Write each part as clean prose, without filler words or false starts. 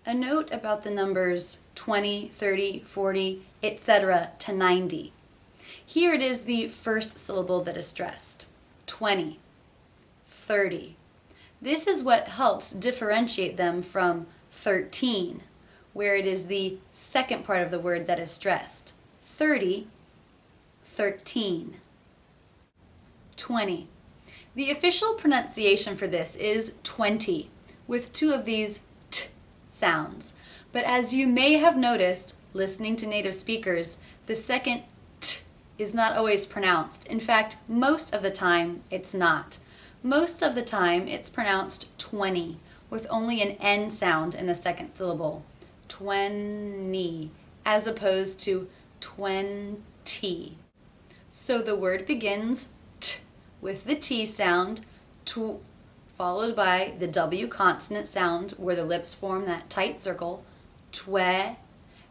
A note about the numbers 20, 30, 40, etc. to 90. Here it is the first syllable that is stressed. 20, 30. This is what helps differentiate them from 13, where it is the second part of the word that is stressed. 30, 13. 20. The official pronunciation for this is 20, with two of these t sounds. But as you may have noticed, listening to native speakers, the second t is not always pronounced. In fact, most of the time, it's not. Most of the time, it's pronounced 20, with only an N sound in the second syllable. 20, as opposed to 20. So the word begins t with the T sound, t, followed by the W consonant sound where the lips form that tight circle, twe,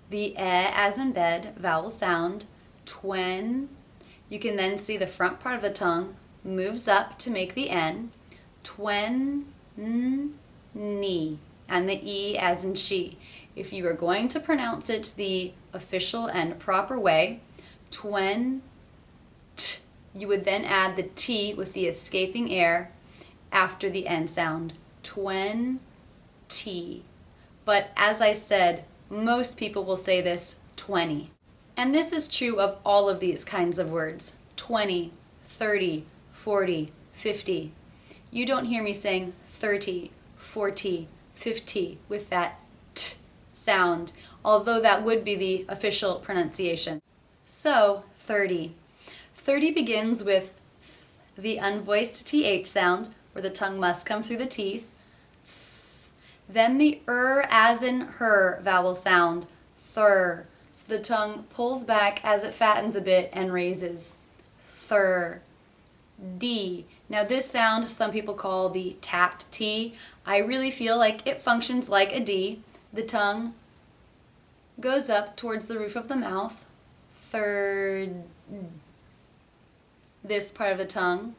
the e as in bed vowel sound, twen. You can then see the front part of the tongue moves up to make the N, twen, ni, and the E as in she. If you are going to pronounce it the official and proper way, twen, t, you would then add the T with the escaping air after the N sound, twen, T. But as I said, most people will say this 20. And this is true of all of these kinds of words, 20, 30, 40, 50. You don't hear me saying 30, 40, 50 with that t sound, although that would be the official pronunciation. So, 30. 30 begins with the unvoiced TH sound, where the tongue must come through the teeth. Then the as in her vowel sound, thir. So the tongue pulls back as it fattens a bit and raises. Thir. D. Now this sound some people call the tapped T. I really feel like it functions like a D. The tongue goes up towards the roof of the mouth. Third. This part of the tongue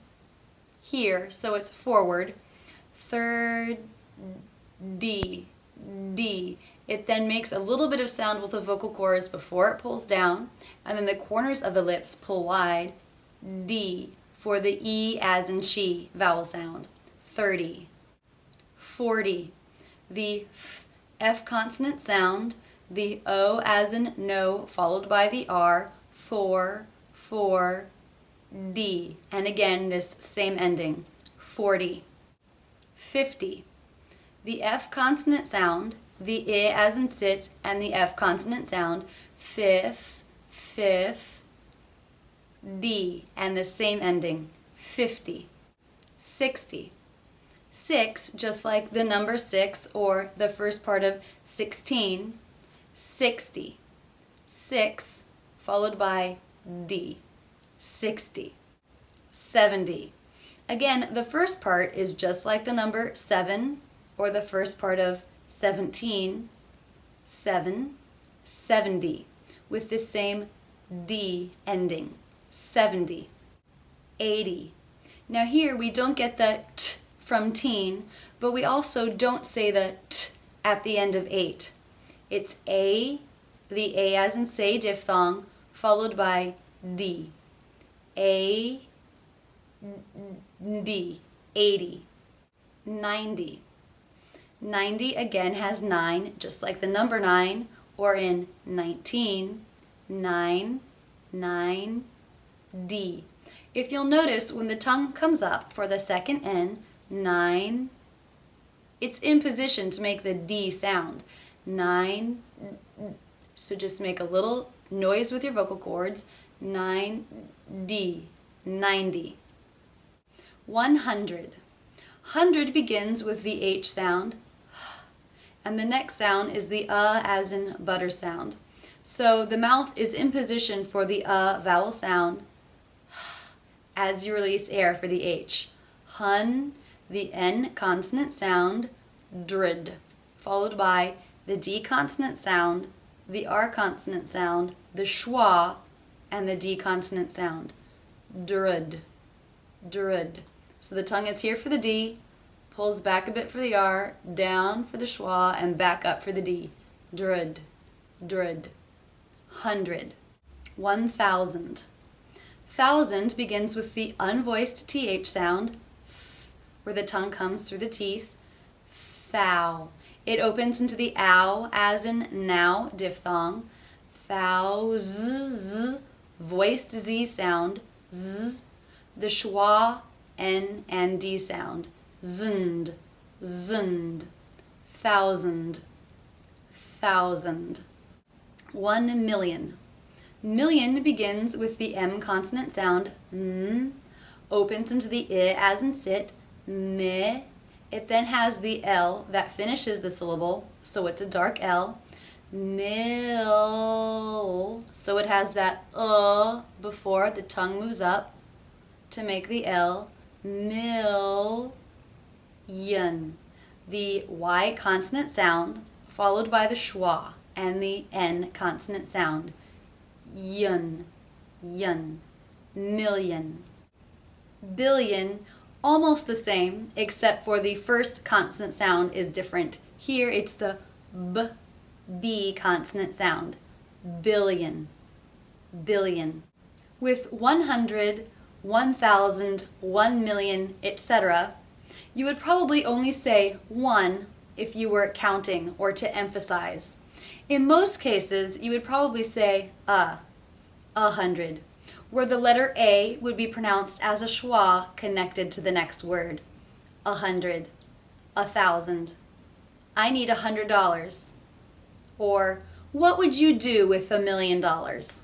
here, so it's forward. Third. D. D. It then makes a little bit of sound with the vocal cords before it pulls down, and then the corners of the lips pull wide. D for the E as in she vowel sound. 30. 40. The F consonant sound, the O as in no followed by the R, for, D. And again this same ending. 40. 50. The F consonant sound, the I as in sit, and the F consonant sound, fifth, D, and the same ending, 50. 60. 6, just like the number 6 or the first part of 16, 60. 6, followed by D, 60. 70. Again, the first part is just like the number 7, or the first part of 17, 7, 70, with the same D ending, 70. 80. Now here we don't get the t from teen, but we also don't say the t at the end of 8. It's A, the A as in say diphthong, followed by D. A, D, 80. 90. 90 again has 9, just like the number 9, or in 19, 9, D. If you'll notice, when the tongue comes up for the second N, 9, it's in position to make the D sound. 9, so just make a little noise with your vocal cords. 9D, 90. 100. 100 begins with the H sound, and the next sound is the as in butter sound. So the mouth is in position for the vowel sound as you release air for the H. Hun, the N consonant sound, drid, followed by the D consonant sound, the R consonant sound, the schwa, and the D consonant sound. Drud, drud. So the tongue is here for the D, pulls back a bit for the R, down for the schwa, and back up for the D. Drud, drud. 100. 1,000. Thousand begins with the unvoiced TH sound, th, where the tongue comes through the teeth. Thou. It opens into the ow, as in now, diphthong. Thou, voiced Z sound, z. The schwa, N, and D sound, zund, zund. 1,000, 1,000. 1,000,000. Million begins with the M consonant sound, m, opens into the I as in sit, me. It then has the L that finishes the syllable, so it's a dark L. Mil. So it has that before the tongue moves up to make the L. Million. The Y consonant sound followed by the schwa and the N consonant sound. Yun, yun, million. Billion, almost the same, except for the first consonant sound is different. Here it's the B consonant sound. Billion, billion. With 100, 1,000, 1,000,000, etc., you would probably only say one if you were counting or to emphasize. In most cases, you would probably say 100, where the letter A would be pronounced as a schwa connected to the next word. 100, 1,000. I need $100. Or, what would you do with $1,000,000?